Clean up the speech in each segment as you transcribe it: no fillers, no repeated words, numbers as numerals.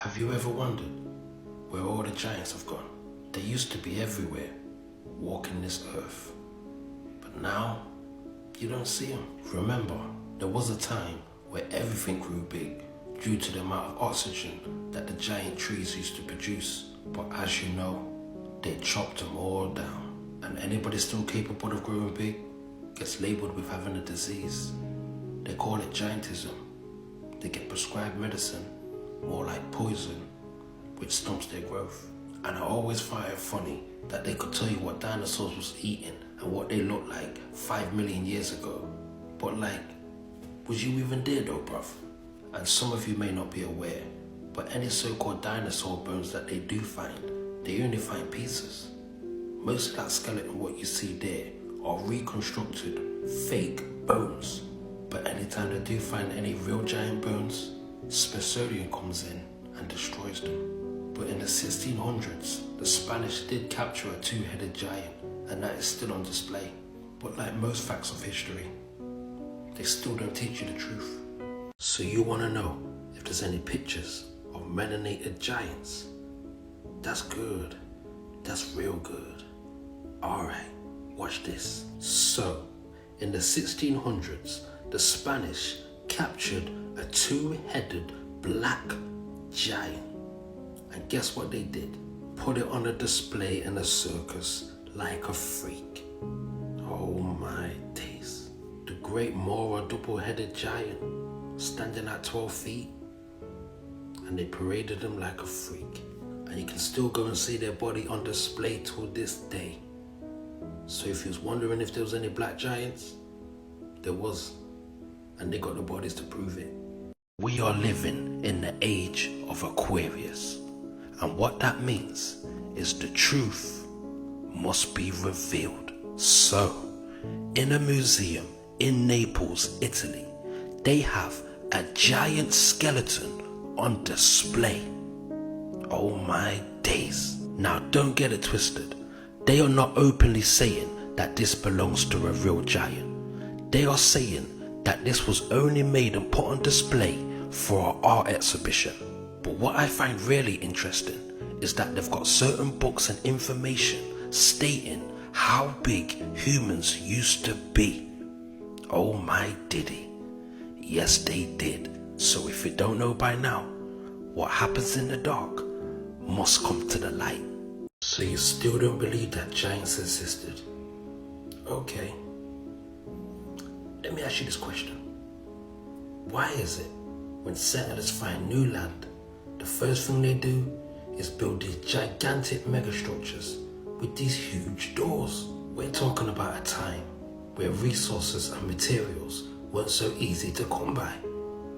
Have you ever wondered where all the giants have gone? They used to be everywhere, walking this earth. But now, you don't see them. Remember, there was a time where everything grew big due to the amount of oxygen that the giant trees used to produce. But as you know, they chopped them all down. And anybody still capable of growing big gets labeled with having a disease. They call it giantism. They get prescribed medicine, more like poison, which stumps their growth. And I always find it funny that they could tell you what dinosaurs was eating and what they looked like 5 million years ago. But was you even there though, bruv? And some of you may not be aware, but any so-called dinosaur bones that they do find, they only find pieces. Most of that skeleton what you see there are reconstructed, fake bones. But anytime they do find any real giant bones, Smithsonian comes in and destroys them. But in the 1600s, the Spanish did capture a two-headed giant, and that is still on display. But like most facts of history, they still don't teach you the truth. So you want to know if there's any pictures of melanated giants? That's good. That's real good. Alright, watch this. So, in the 1600s, the Spanish captured a two-headed black giant. And guess what they did? Put it on a display in a circus like a freak. Oh my days. The great Mora double-headed giant, standing at 12 feet. And they paraded him like a freak. And you can still go and see their body on display till this day. So if you was wondering if there was any black giants, there was. And they got the bodies to prove it. We are living in the age of Aquarius. And what that means is the truth must be revealed. So, in a museum in Naples, Italy, they have a giant skeleton on display. Oh my days. Now don't get it twisted. They are not openly saying that this belongs to a real giant. They are saying that this was only made and put on display for an art exhibition. But what I find really interesting is that they've got certain books and information stating how big humans used to be. Oh my diddy. Yes, they did. So if you don't know by now, what happens in the dark must come to the light. So you still don't believe that giants existed? Okay. Let me ask you this question. Why is it when settlers find new land, the first thing they do is build these gigantic megastructures with these huge doors? We're talking about a time where resources and materials weren't so easy to come by.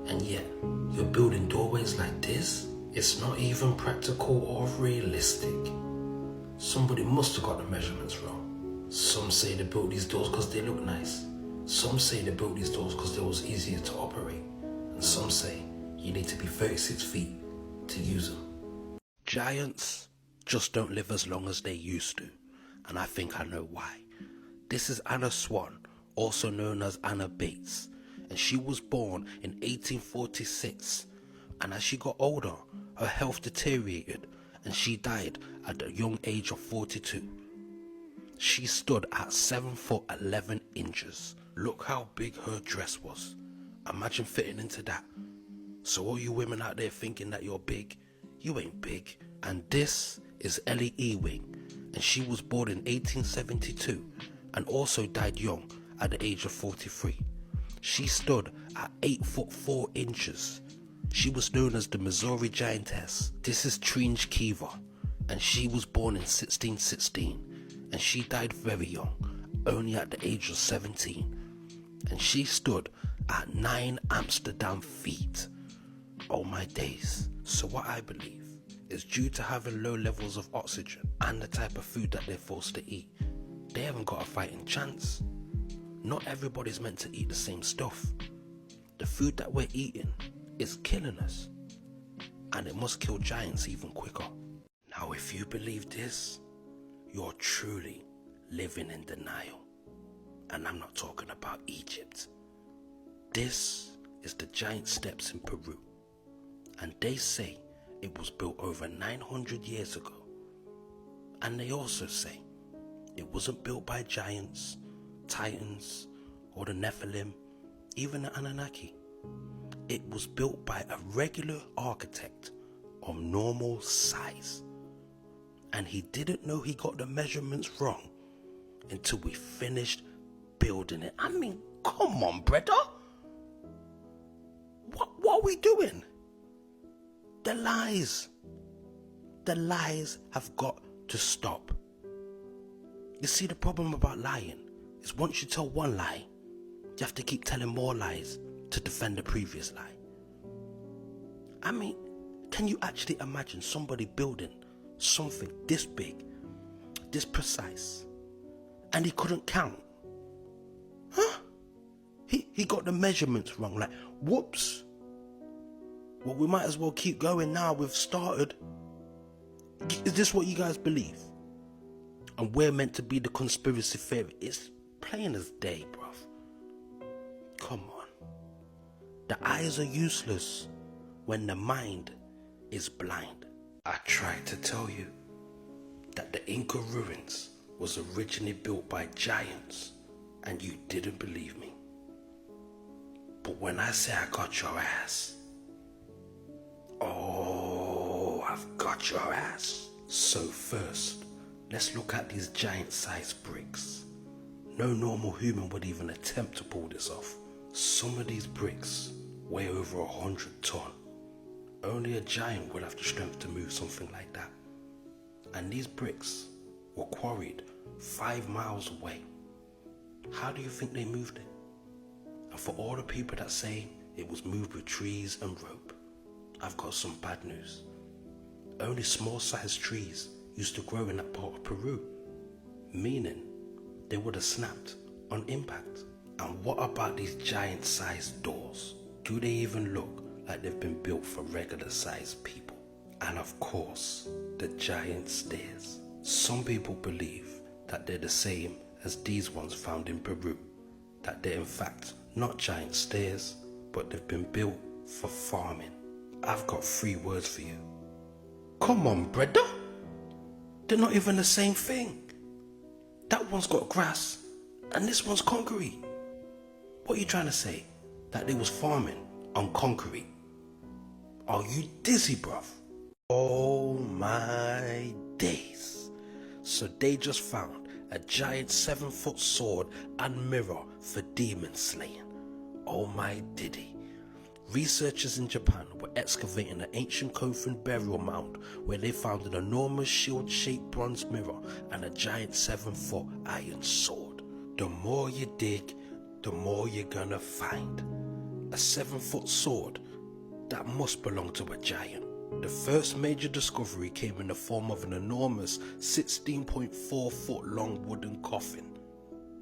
And yet, you're building doorways like this? It's not even practical or realistic. Somebody must have got the measurements wrong. Some say they built these doors because they look nice. Some say they built these doors because they was easier to operate. And some say you need to be 36 feet to use them. Giants just don't live as long as they used to. And I think I know why. This is Anna Swan, also known as Anna Bates. And she was born in 1846. And as she got older, her health deteriorated and she died at the young age of 42. She stood at 7 foot 11 inches. Look how big her dress was. Imagine fitting into that. So all you women out there thinking that you're big, you ain't big. And this is Ellie Ewing, and she was born in 1872 and also died young at the age of 43. She stood at 8 foot 4 inches. She was known as the Missouri Giantess. This is Tringe Kiva, and she was born in 1616, and she died very young, only at the age of 17. And she stood at 9 Amsterdam feet. Oh my days. So what I believe is due to having low levels of oxygen and the type of food that they're forced to eat, they haven't got a fighting chance. Not everybody's meant to eat the same stuff. The food that we're eating is killing us, and it must kill giants even quicker. Now if you believe this, you're truly living in denial. And I'm not talking about Egypt. This is the giant steps in Peru, and they say it was built over 900 years ago. And they also say it wasn't built by giants, titans, or the Nephilim, even the Anunnaki. It was built by a regular architect of normal size. And he didn't know he got the measurements wrong until we finished building it. I mean, come on, brother. What are we doing? The lies have got to stop. You see, the problem about lying is once you tell one lie, you have to keep telling more lies to defend the previous lie. I mean, can you actually imagine somebody building something this big, this precise, and he couldn't count? Huh? He got the measurements wrong. Like, whoops. Well, we might as well keep going now. We've started. Is this what you guys believe? And we're meant to be the conspiracy theory. It's plain as day, bruv. Come on. The eyes are useless when the mind is blind. I tried to tell you that the Inca ruins was originally built by giants, and you didn't believe me. But when I say I got your ass, oh, I've got your ass. So first, let's look at these giant-sized bricks. No normal human would even attempt to pull this off. Some of these bricks weigh over 100 tons. Only a giant would have the strength to move something like that. And these bricks were quarried 5 miles away. How do you think they moved it? And for all the people that say it was moved with trees and rope, I've got some bad news. Only small-sized trees used to grow in that part of Peru, meaning they would have snapped on impact. And what about these giant-sized doors? Do they even look like they've been built for regular-sized people? And of course, the giant stairs. Some people believe that they're the same as these ones found in Peru, that they're in fact not giant stairs, but they've been built for farming. I've got 3 words for you. Come on, brother. They're not even the same thing. That one's got grass and this one's concrete. What are you trying to say? That they was farming on concrete? Are you dizzy, bruv? Oh my days. So they just found a giant 7-foot sword and mirror for demon slaying. Oh my diddy. Researchers in Japan were excavating an ancient Kofun burial mound where they found an enormous shield-shaped bronze mirror and a giant 7-foot iron sword. The more you dig, the more you're gonna find. A 7-foot sword? That must belong to a giant. The first major discovery came in the form of an enormous 16.4 foot long wooden coffin.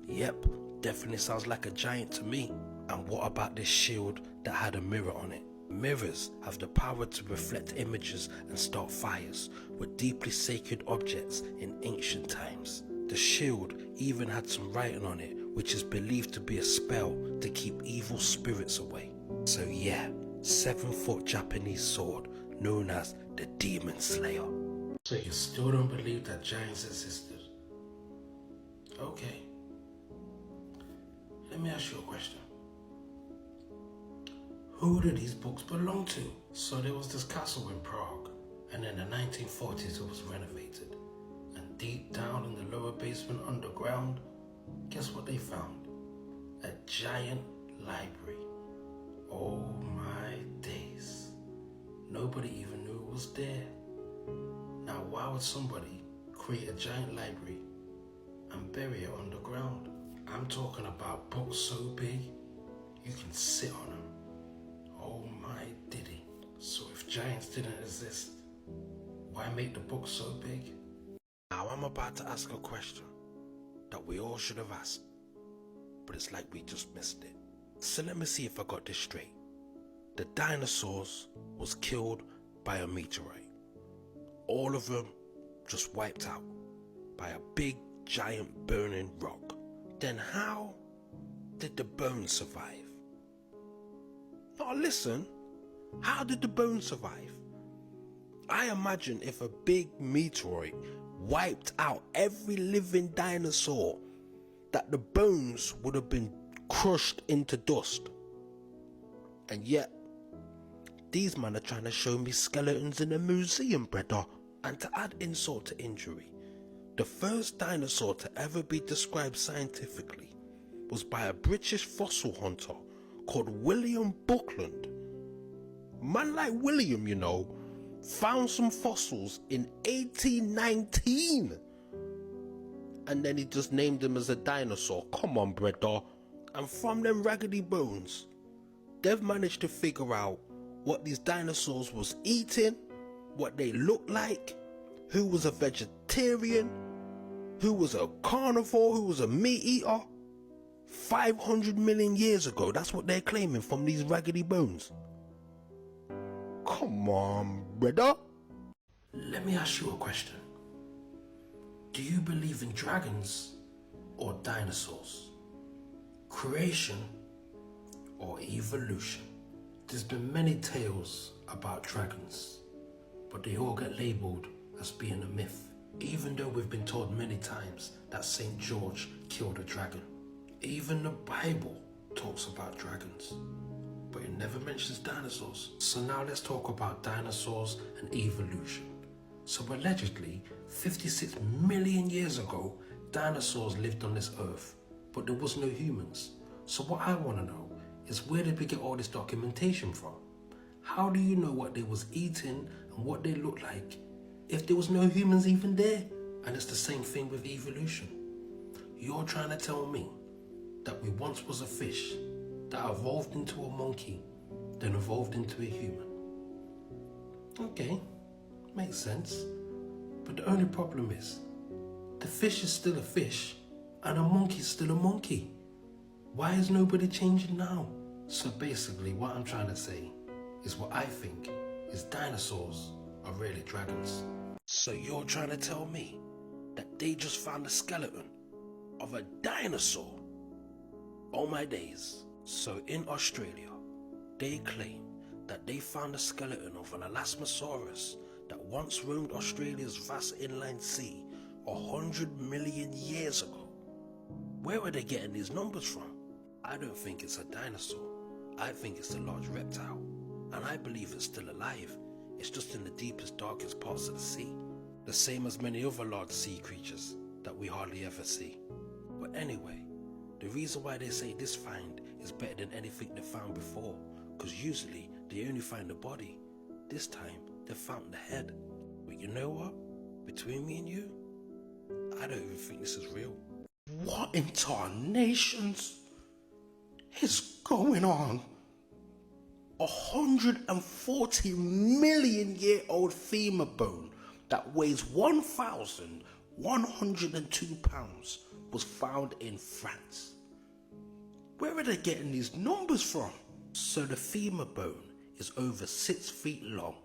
Yep, definitely sounds like a giant to me. And what about this shield that had a mirror on it? Mirrors have the power to reflect images and start fires, were deeply sacred objects in ancient times. The shield even had some writing on it, which is believed to be a spell to keep evil spirits away. So yeah, 7-foot Japanese sword known as the Demon Slayer. So you still don't believe that giants existed? Okay. Let me ask you a question. Who do these books belong to? So there was this castle in Prague, and in the 1940s it was renovated. And deep down in the lower basement underground, guess what they found? A giant library. Oh my days. Nobody even knew it was there. Now why would somebody create a giant library and bury it underground? I'm talking about books so big, you can sit on them. Oh my diddy. So if giants didn't exist, why make the book so big? Now I'm about to ask a question that we all should have asked, but it's like we just missed it. So let me see if I got this straight. The dinosaurs was killed by a meteorite. All of them just wiped out by a big giant burning rock. Then how did the bones survive? Now listen, how did the bones survive? I imagine if a big meteorite wiped out every living dinosaur, that the bones would have been crushed into dust. And yet, these men are trying to show me skeletons in a museum, brother. And to add insult to injury, the first dinosaur to ever be described scientifically was by a British fossil hunter called William Buckland. Man like William, you know, found some fossils in 1819. And then he just named them as a dinosaur. Come on, brother. And from them raggedy bones, they've managed to figure out what these dinosaurs was eating, what they looked like, who was a vegetarian, who was a carnivore, who was a meat eater. 500 million years ago, that's what they're claiming from these raggedy bones. Come on, brother. Let me ask you a question. Do you believe in dragons or dinosaurs? Creation or evolution? There's been many tales about dragons, but they all get labelled as being a myth, even though we've been told many times that St. George killed a dragon. Even the Bible talks about dragons, but it never mentions dinosaurs. So now let's talk about dinosaurs and evolution. So allegedly, 56 million years ago, dinosaurs lived on this earth, but there was no humans. So what I want to know is, where did we get all this documentation from? How do you know what they was eating and what they looked like if there was no humans even there? And it's the same thing with evolution. You're trying to tell me that we once was a fish that evolved into a monkey, then evolved into a human. Okay, makes sense. But the only problem is, the fish is still a fish and a monkey is still a monkey. Why is nobody changing now? So basically what I'm trying to say is, what I think is dinosaurs are really dragons. So you're trying to tell me that they just found a skeleton of a dinosaur? Oh my days. So in Australia, they claim that they found a skeleton of an Elasmosaurus that once roamed Australia's vast inland sea 100 million years ago. Where are they getting these numbers from? I don't think it's a dinosaur. I think it's a large reptile. And I believe it's still alive. It's just in the deepest, darkest parts of the sea. The same as many other large sea creatures that we hardly ever see. But anyway, the reason why they say this find is better than anything they found before, because usually they only find the body. This time, they found the head. But you know what? Between me and you, I don't even think this is real. What in tarnations is going on? 140 million year old femur bone that weighs 1,102 pounds was found in France. Where are they getting these numbers from? So the femur bone is over 6 feet long,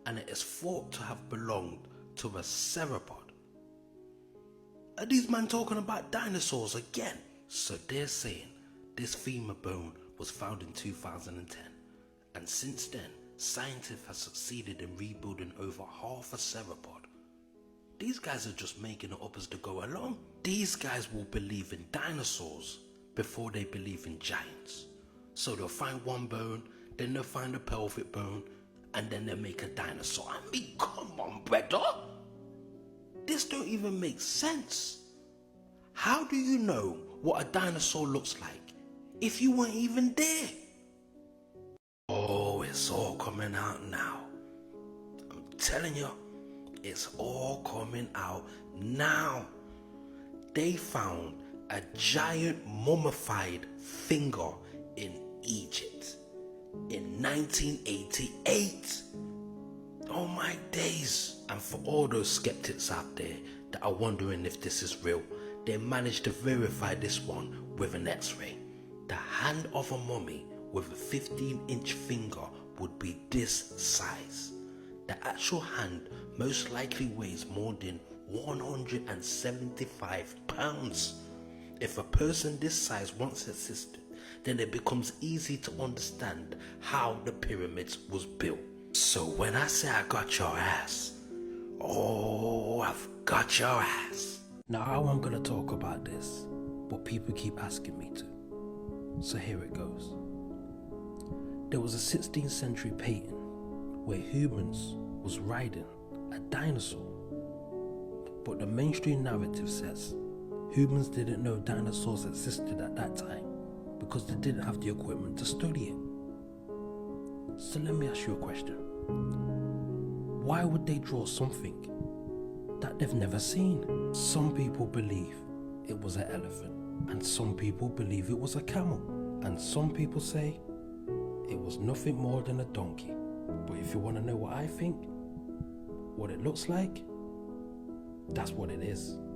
and it is thought to have belonged to a theropod. Are these men talking about dinosaurs again? So they're saying this femur bone was found in 2010, and since then, scientists have succeeded in rebuilding over half a theropod. These guys are just making it up as they go along. These guys will believe in dinosaurs before they believe in giants. So they'll find one bone, then they'll find a pelvic bone, and then they'll make a dinosaur. I mean, come on, brother. This don't even make sense. How do you know what a dinosaur looks like if you weren't even there? Oh, it's all coming out now. I'm telling you, it's all coming out now. They found a giant mummified finger in Egypt in 1988. Oh my days. And for all those skeptics out there that are wondering if this is real, they managed to verify this one with an X-ray. The hand of a mummy with a 15-inch finger would be this size. The actual hand most likely weighs more than 175 pounds. If a person this size once existed, then it becomes easy to understand how the pyramids was built. So when I say I got your ass, oh, I've got your ass. Now how I'm gonna talk about this, but people keep asking me to. So here it goes. There was a 16th century painting where humans was riding a dinosaur. But the mainstream narrative says humans didn't know dinosaurs existed at that time because they didn't have the equipment to study it. So let me ask you a question. Why would they draw something that they've never seen? Some people believe it was an elephant, and some people believe it was a camel, and some people say it was nothing more than a donkey. But if you want to know what I think, what it looks like, that's what it is.